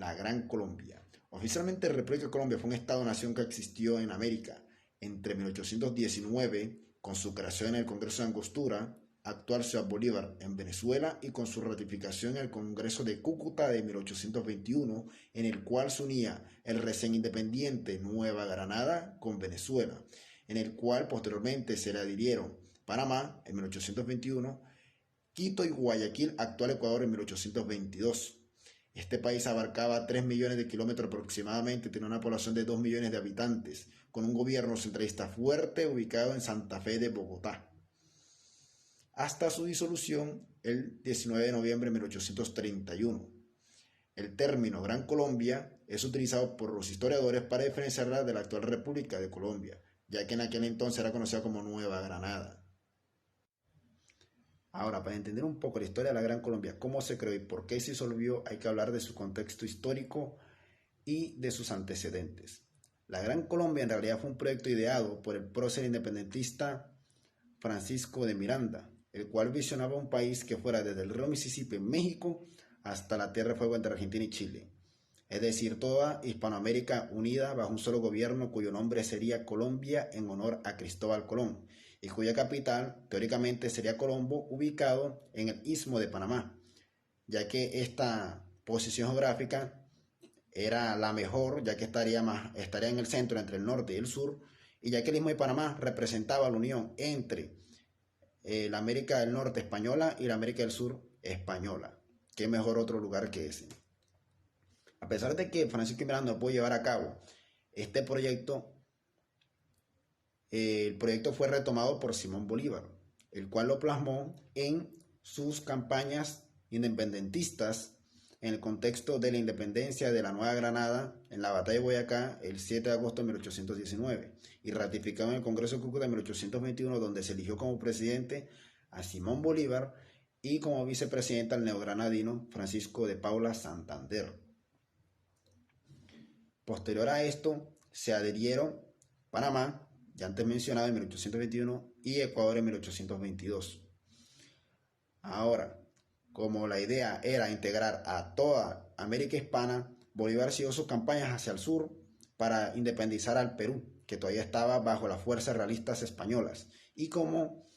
la Gran Colombia. Oficialmente la República de Colombia fue un estado-nación que existió en América entre 1819, con su creación en el Congreso de Angostura, actual Ciudad Bolívar, en Venezuela, y con su ratificación en el Congreso de Cúcuta de 1821, en el cual se unía el recién independiente Nueva Granada con Venezuela, en el cual posteriormente se le adhirieron Panamá en 1821, Quito y Guayaquil, actual Ecuador, en 1822. Este país abarcaba 3 millones de kilómetros aproximadamente, tenía una población de 2 millones de habitantes, con un gobierno centralista fuerte ubicado en Santa Fe de Bogotá, hasta su disolución el 19 de noviembre de 1831. El término Gran Colombia es utilizado por los historiadores para diferenciarla de la actual República de Colombia, ya que en aquel entonces era conocida como Nueva Granada. Ahora, para entender un poco la historia de la Gran Colombia, cómo se creó y por qué se disolvió, hay que hablar de su contexto histórico y de sus antecedentes. La Gran Colombia en realidad fue un proyecto ideado por el prócer independentista Francisco de Miranda, el cual visionaba un país que fuera desde el río Mississippi en México hasta la Tierra de Fuego entre Argentina y Chile. Es decir, toda Hispanoamérica unida bajo un solo gobierno cuyo nombre sería Colombia en honor a Cristóbal Colón, y cuya capital teóricamente sería Colombo, ubicado en el Istmo de Panamá, ya que esta posición geográfica era la mejor, ya que estaría en el centro entre el norte y el sur, y ya que el Istmo de Panamá representaba la unión entre la América del Norte española y la América del Sur española. ¿Qué mejor otro lugar que ese? A pesar de que Francisco Miranda no pudo llevar a cabo este proyecto, el proyecto fue retomado por Simón Bolívar, el cual lo plasmó en sus campañas independentistas en el contexto de la independencia de la Nueva Granada en la batalla de Boyacá el 7 de agosto de 1819 y ratificado en el Congreso de Cúcuta de 1821, donde se eligió como presidente a Simón Bolívar y como vicepresidente al neogranadino Francisco de Paula Santander. Posterior a esto se adhirieron Panamá, ya antes mencionado, en 1821, y Ecuador en 1822. Ahora, como la idea era integrar a toda América hispana, Bolívar siguió sus campañas hacia el sur para independizar al Perú, que todavía estaba bajo las fuerzas realistas españolas, y como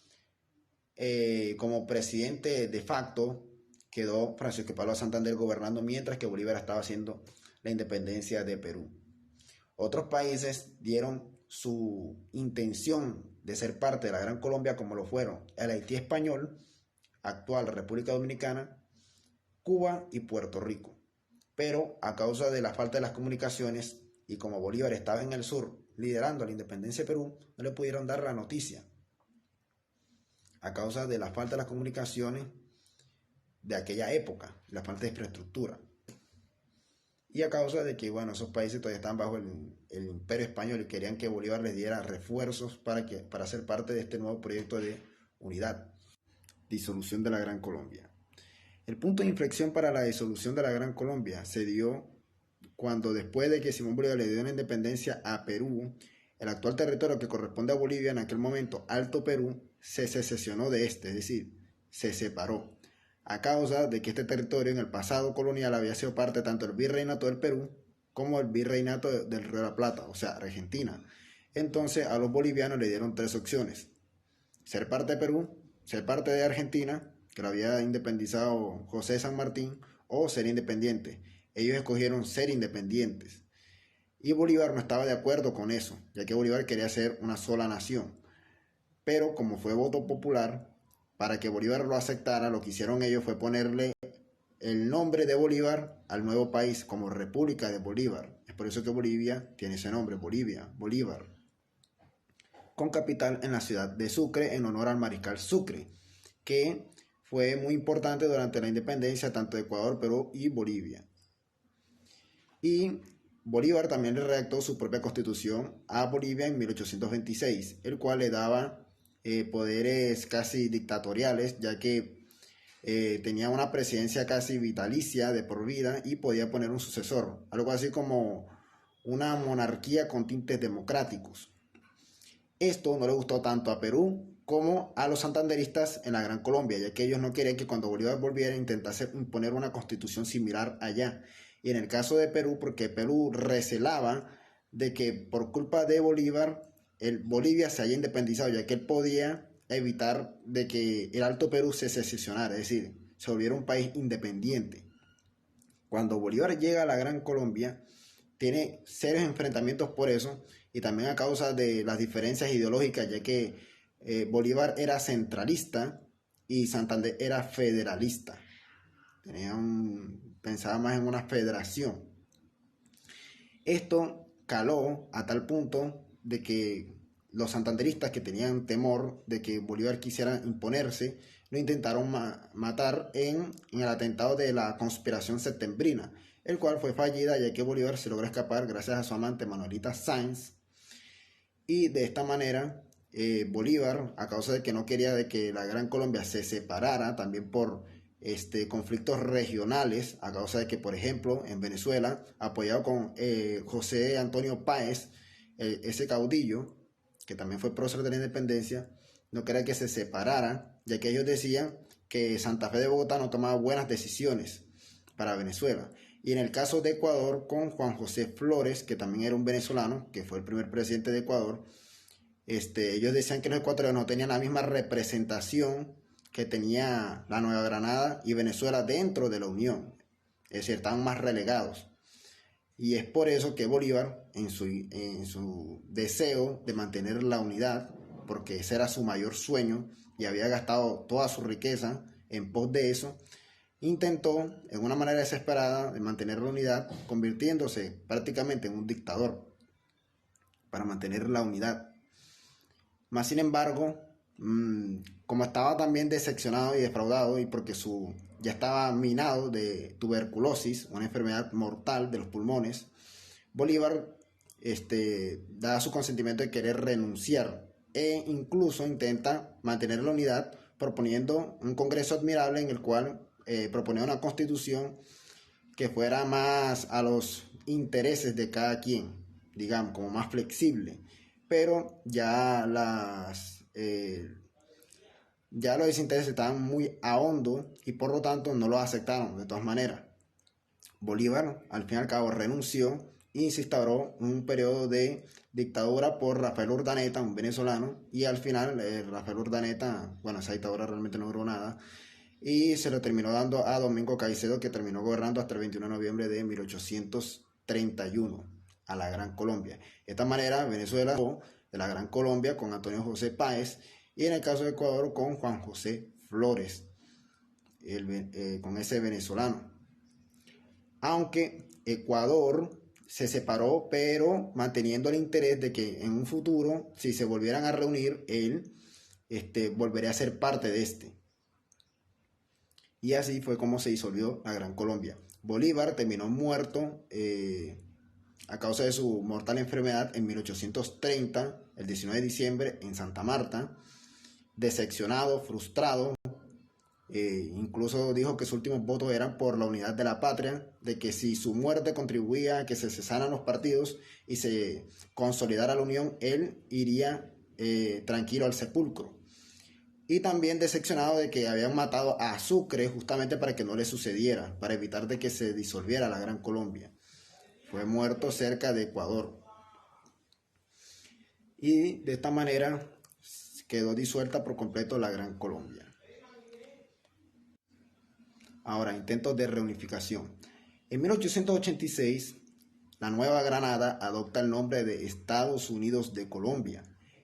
presidente de facto quedó Francisco de Paula Santander gobernando mientras que Bolívar estaba haciendo la independencia de Perú. Otros países dieron su intención de ser parte de la Gran Colombia, como lo fueron el Haití español, actual República Dominicana, Cuba y Puerto Rico. Pero a causa de la falta de las comunicaciones y como Bolívar estaba en el sur liderando la independencia de Perú, no le pudieron dar la noticia. A causa de la falta de las comunicaciones de aquella época, la falta de infraestructura. Y a causa de que, esos países todavía estaban bajo el imperio español y querían que Bolívar les diera refuerzos para ser parte de este nuevo proyecto de unidad. Disolución de la Gran Colombia. El punto de inflexión para la disolución de la Gran Colombia se dio cuando, después de que Simón Bolívar le dio una independencia a Perú, el actual territorio que corresponde a Bolivia en aquel momento, Alto Perú, se secesionó de este, es decir, se separó, a causa de que este territorio en el pasado colonial había sido parte tanto del virreinato del Perú como el virreinato del Río de la Plata, o sea, Argentina. Entonces a los bolivianos le dieron tres opciones: ser parte de Perú, ser parte de Argentina, que lo había independizado José San Martín, o ser independiente. Ellos escogieron ser independientes. Y Bolívar no estaba de acuerdo con eso, ya que Bolívar quería ser una sola nación. Pero como fue voto popular, para que Bolívar lo aceptara, lo que hicieron ellos fue ponerle el nombre de Bolívar al nuevo país como República de Bolívar. Es por eso que Bolivia tiene ese nombre, Bolívar, con capital en la ciudad de Sucre en honor al mariscal Sucre, que fue muy importante durante la independencia tanto de Ecuador, Perú y Bolivia. Y Bolívar también le redactó su propia constitución a Bolivia en 1826, el cual le daba poderes casi dictatoriales, ya que tenía una presidencia casi vitalicia de por vida y podía poner un sucesor, algo así como una monarquía con tintes democráticos. Esto no le gustó tanto a Perú como a los santanderistas en la Gran Colombia, ya que ellos no querían que cuando Bolívar volviera intentase imponer una constitución similar allá. Y en el caso de Perú, porque Perú recelaba de que por culpa de Bolívar, Bolivia se haya independizado, ya que él podía evitar de que el Alto Perú se secesionara, es decir, se volviera un país independiente. Cuando Bolívar llega a la Gran Colombia, tiene serios enfrentamientos por eso y también a causa de las diferencias ideológicas, ya que Bolívar era centralista y Santander era federalista. Pensaba más en una federación. Esto caló a tal punto de que los santanderistas, que tenían temor de que Bolívar quisiera imponerse, lo intentaron matar en el atentado de la conspiración septembrina, el cual fue fallida, ya que Bolívar se logró escapar gracias a su amante Manuelita Sáenz. Y de esta manera Bolívar, a causa de que no quería de que la Gran Colombia se separara, también por conflictos regionales, a causa de que, por ejemplo, en Venezuela, apoyado con José Antonio Páez, ese caudillo, que también fue prócer de la independencia, no quería que se separara, ya que ellos decían que Santa Fe de Bogotá no tomaba buenas decisiones para Venezuela. Y en el caso de Ecuador, con Juan José Flores, que también era un venezolano, que fue el primer presidente de Ecuador, ellos decían que los ecuatorianos no tenían la misma representación que tenía la Nueva Granada y Venezuela dentro de la Unión. Es decir, estaban más relegados. Y es por eso que Bolívar, en su deseo de mantener la unidad, porque ese era su mayor sueño y había gastado toda su riqueza en pos de eso, intentó, en una manera desesperada, de mantener la unidad, convirtiéndose prácticamente en un dictador para mantener la unidad. Más sin embargo, como estaba también decepcionado y defraudado, y porque ya estaba minado de tuberculosis, una enfermedad mortal de los pulmones, Bolívar da su consentimiento de querer renunciar e incluso intenta mantener la unidad proponiendo un congreso admirable en el cual proponía una constitución que fuera más a los intereses de cada quien, digamos, como más flexible. Pero ya los desintereses estaban muy a hondo y por lo tanto no lo aceptaron de todas maneras. Bolívar al fin y al cabo renunció y se instauró un periodo de dictadura por Rafael Urdaneta, un venezolano, y al final Rafael Urdaneta, bueno, esa dictadura realmente no duró nada, y se lo terminó dando a Domingo Caicedo, que terminó gobernando hasta el 21 de noviembre de 1831 a la Gran Colombia. De esta manera, Venezuela de la Gran Colombia con Antonio José Páez y en el caso de Ecuador con Juan José Flores, con ese venezolano. Aunque Ecuador se separó, pero manteniendo el interés de que en un futuro, si se volvieran a reunir, él volvería a ser parte de este. Y así fue como se disolvió la Gran Colombia. Bolívar terminó muerto a causa de su mortal enfermedad en 1830, el 19 de diciembre, en Santa Marta, decepcionado, frustrado. Incluso dijo que sus últimos votos eran por la unidad de la patria, de que si su muerte contribuía a que se cesaran los partidos y se consolidara la unión, él iría tranquilo al sepulcro. Y también decepcionado de que habían matado a Sucre justamente para que no le sucediera, para evitar de que se disolviera la Gran Colombia. Fue muerto cerca de Ecuador. Y de esta manera quedó disuelta por completo la Gran Colombia. Ahora, intentos de reunificación. En 1886, la Nueva Granada adopta el nombre de Estados Unidos de Colombia,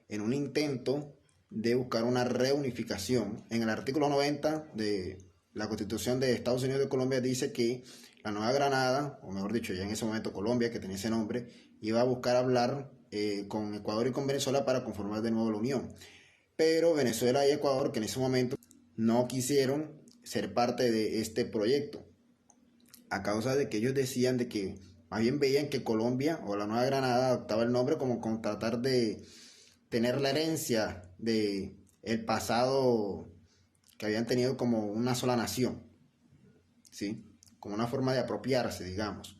en un intento de buscar una reunificación. En el artículo 90 de la Constitución de Estados Unidos de Colombia dice que la Nueva Granada, o mejor dicho, ya en ese momento Colombia, que tenía ese nombre, iba a buscar hablar con Ecuador y con Venezuela para conformar de nuevo la unión. Pero Venezuela y Ecuador, que en ese momento no quisieron ser parte de este proyecto, a causa de que ellos decían de que más bien veían que Colombia o la Nueva Granada adoptaba el nombre como con tratar de tener la herencia de el pasado que habían tenido como una sola nación, ¿sí? Como una forma de apropiarse, digamos.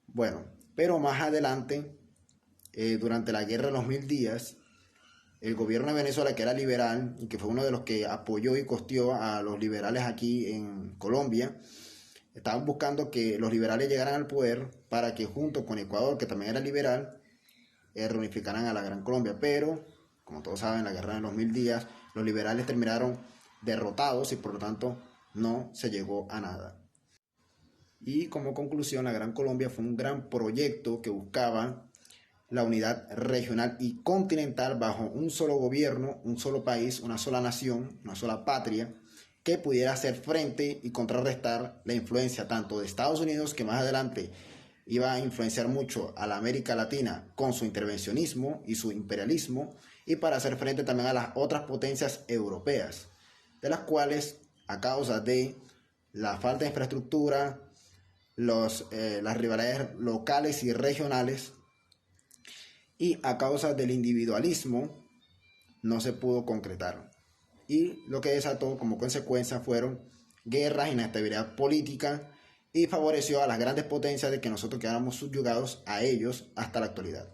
Bueno, pero más adelante, durante la Guerra de los 1000 días, el gobierno de Venezuela, que era liberal y que fue uno de los que apoyó y costeó a los liberales aquí en Colombia, estaban buscando que los liberales llegaran al poder para que junto con Ecuador, que también era liberal, reunificaran a la Gran Colombia. Pero, como todos saben, la guerra de los 1000 días, los liberales terminaron derrotados y por lo tanto no se llegó a nada. Y como conclusión, la Gran Colombia fue un gran proyecto que buscaba la unidad regional y continental bajo un solo gobierno, un solo país, una sola nación, una sola patria, que pudiera hacer frente y contrarrestar la influencia tanto de Estados Unidos, que más adelante iba a influenciar mucho a la América Latina con su intervencionismo y su imperialismo, y para hacer frente también a las otras potencias europeas, de las cuales, a causa de la falta de infraestructura, las rivalidades locales y regionales, y a causa del individualismo, no se pudo concretar. Y lo que desató como consecuencia fueron guerras, inestabilidad política, y favoreció a las grandes potencias de que nosotros quedáramos subyugados a ellos hasta la actualidad.